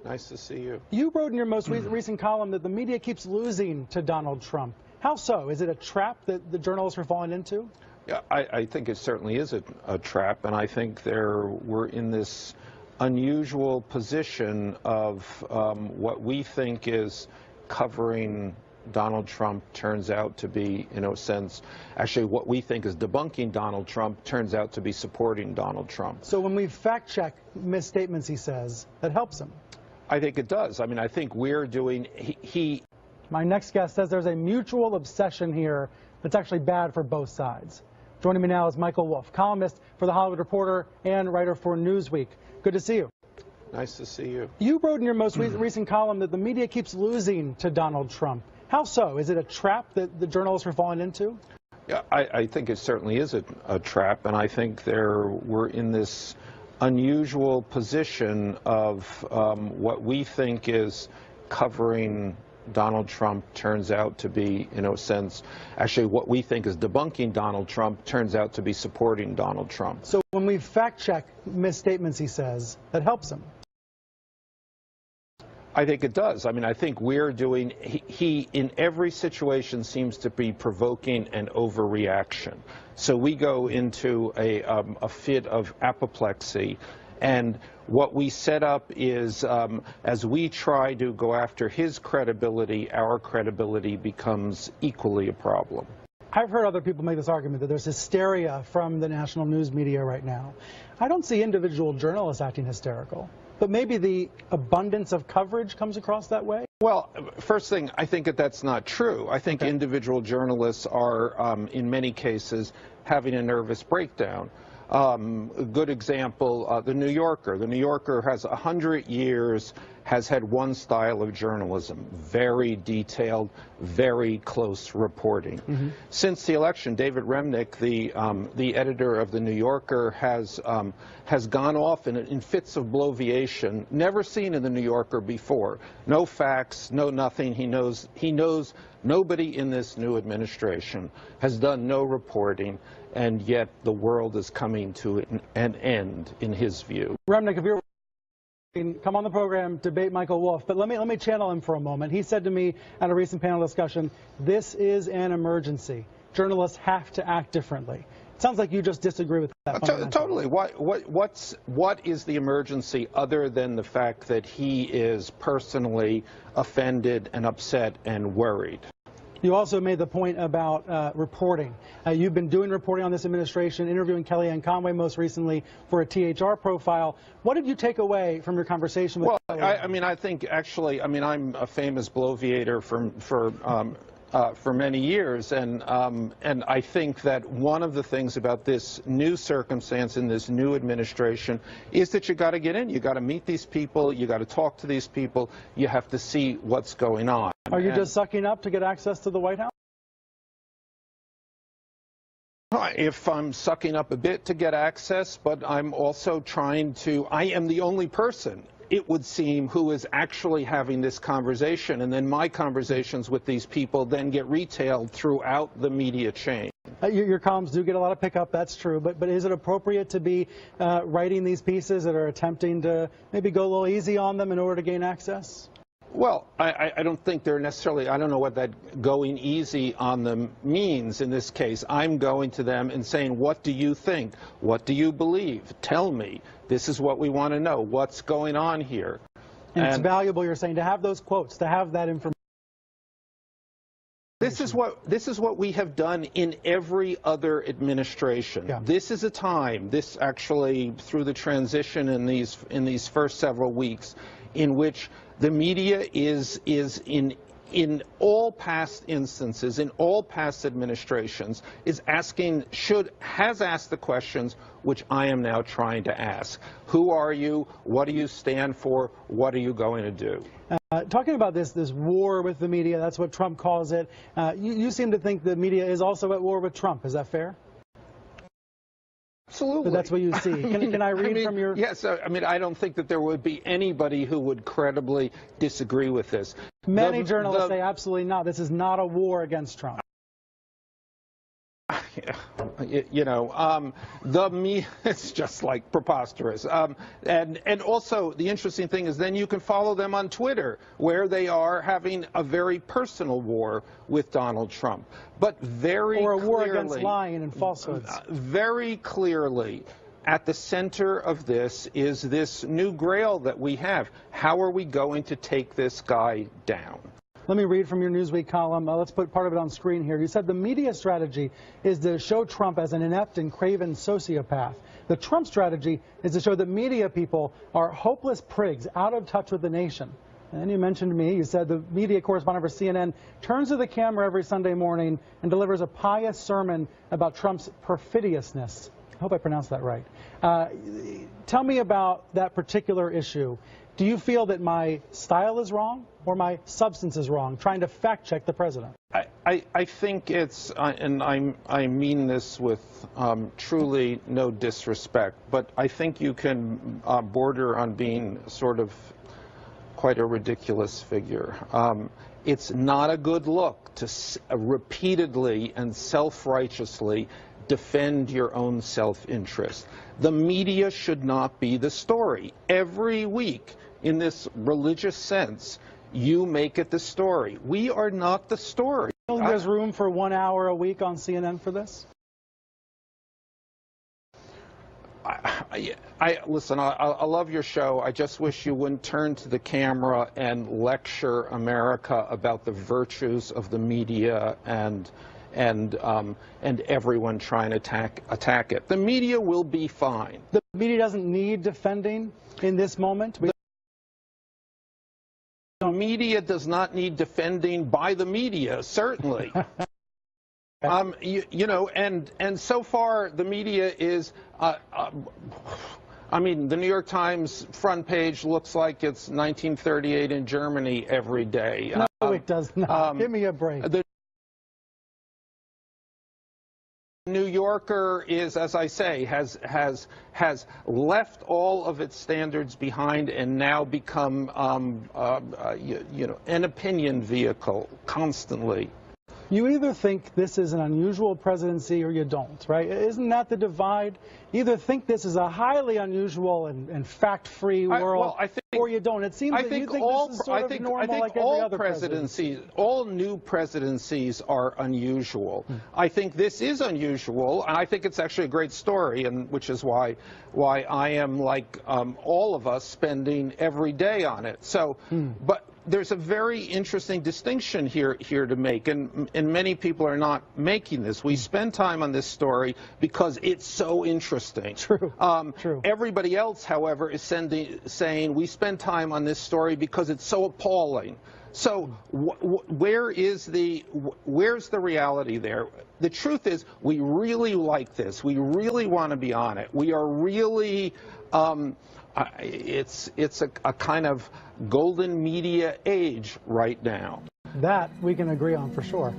Nice to see you. You wrote in your most recent column that the media keeps losing to Donald Trump. How so? Is it a trap that the journalists are falling into? Yeah, I think it certainly is a trap, and I think we're in this unusual position of what we think is covering Donald Trump turns out to be, in a sense, actually what we think is debunking Donald Trump turns out to be supporting Donald Trump. So when we fact check misstatements he says, that helps him? I think it does. I mean, I think we're doing, My next guest says there's a mutual obsession here that's actually bad for both sides. Joining me now is Michael Wolff, columnist for The Hollywood Reporter and writer for Newsweek. Good to see you. Nice to see you. You wrote in your most recent column that the media keeps losing to Donald Trump. How so? Is it a trap that the journalists are falling into? Yeah, I think it certainly is a trap, and I think we're in this unusual position of what we think is covering Donald Trump turns out to be, in a sense, actually what we think is debunking Donald Trump turns out to be supporting Donald Trump. So when we fact check misstatements he says, that helps him? I think it does. I mean, I think we're doing, he in every situation seems to be provoking an overreaction. So we go into a fit of apoplexy, and what we set up is, as we try to go after his credibility, our credibility becomes equally a problem. I've heard other people make this argument that there's hysteria from the national news media right now. I don't see individual journalists acting hysterical, but maybe the abundance of coverage comes across that way? Well, first thing, I think that's not true. I think individual journalists are, in many cases, having a nervous breakdown. A good example, The New Yorker. The New Yorker has 100 years, has had one style of journalism, very detailed, very close reporting. Since the election, David Remnick, the editor of The New Yorker, has gone off in fits of bloviation, never seen in The New Yorker before. No facts, no nothing. He knows nobody in this new administration has done no reporting, and yet the world is coming to an end, in his view. Remnick, if you're come on the program, debate Michael Wolff, but let me channel him for a moment. He said to me at a recent panel discussion, this is an emergency. Journalists have to act differently. It sounds like you just disagree with that. Totally. What is the emergency other than the fact that he is personally offended and upset and worried? You also made the point about reporting. You've been doing reporting on this administration, interviewing Kellyanne Conway most recently for a THR profile. What did you take away from your conversation with Kellyanne? I mean, I think actually, I mean, I'm a famous bloviator for many years, and I think that one of the things about this new circumstance in this new administration is that you got to get in, you got to meet these people, you got to talk to these people, you have to see what's going on. Are you just sucking up to get access to the White House? If I'm sucking up a bit to get access, but I'm also trying to, I am the only person, it would seem, who is actually having this conversation, and then my conversations with these people then get retailed throughout the media chain. Your columns do get a lot of pickup, that's true, but is it appropriate to be writing these pieces that are attempting to maybe go a little easy on them in order to gain access? Well, I don't think they're necessarily, I don't know what that going easy on them means in this case. I'm going to them and saying, what do you think? What do you believe? Tell me. This is what we want to know. What's going on here? And it's valuable, you're saying, to have those quotes, to have that information. This is what we have done in every other administration. Yeah. This is a time, this actually through the transition in these first several weeks, in which the media is in all past instances, in all past administrations, has asked the questions which I am now trying to ask. Who are you? What do you stand for? What are you going to do? Talking about this war with the media, that's what Trump calls it. You seem to think the media is also at war with Trump. Is that fair? Absolutely. So that's what you see. Can I read from your... Yes, I mean, I don't think that there would be anybody who would credibly disagree with this. Many journalists say absolutely not. This is not a war against Trump. it's just like preposterous. And also the interesting thing is then you can follow them on Twitter, where they are having a very personal war with Donald Trump. But very or a war clearly, against lying and falsehoods. Very clearly, at the center of this is this new grail that we have. How are we going to take this guy down? Let me read from your Newsweek column. Let's put part of it on screen here. You said the media strategy is to show Trump as an inept and craven sociopath. The Trump strategy is to show that media people are hopeless prigs out of touch with the nation. And then you mentioned me. You said the media correspondent for CNN turns to the camera every Sunday morning and delivers a pious sermon about Trump's perfidiousness. I hope I pronounced that right. Tell me about that particular issue. Do you feel that my style is wrong or my substance is wrong, trying to fact check the president? I think it's, and I mean this with truly no disrespect, but I think you can border on being sort of quite a ridiculous figure. It's not a good look to repeatedly and self-righteously defend your own self-interest. The media should not be the story. Every week, in this religious sense, you make it the story. We are not the story. There's room for 1 hour a week on CNN for this? Listen, I love your show. I just wish you wouldn't turn to the camera and lecture America about the virtues of the media and everyone trying to attack it. The media will be fine. The media doesn't need defending in this moment? The media does not need defending by the media, certainly. And so far the media is, I mean, the New York Times front page looks like it's 1938 in Germany every day. No, it does not. Give me a break. The New Yorker is, as I say, has left all of its standards behind and now become, an opinion vehicle constantly. You either think this is an unusual presidency or you don't, right? Isn't that the divide? You either think this is a highly unusual and fact-free world, or you don't. It seems that you think this is sort of normal like every other presidency. All new presidencies are unusual. I think this is unusual, and I think it's actually a great story, and which is why I am, like all of us, spending every day on it. So, but there's a very interesting distinction here to make, and many people are not making this. We spend time on this story because it's so interesting. True. True. Everybody else, however, is saying we spend time on this story because it's so appalling. So where's the reality there? The truth is, we really like this. We really want to be on it. We are really. It's a kind of golden media age right now. That we can agree on for sure.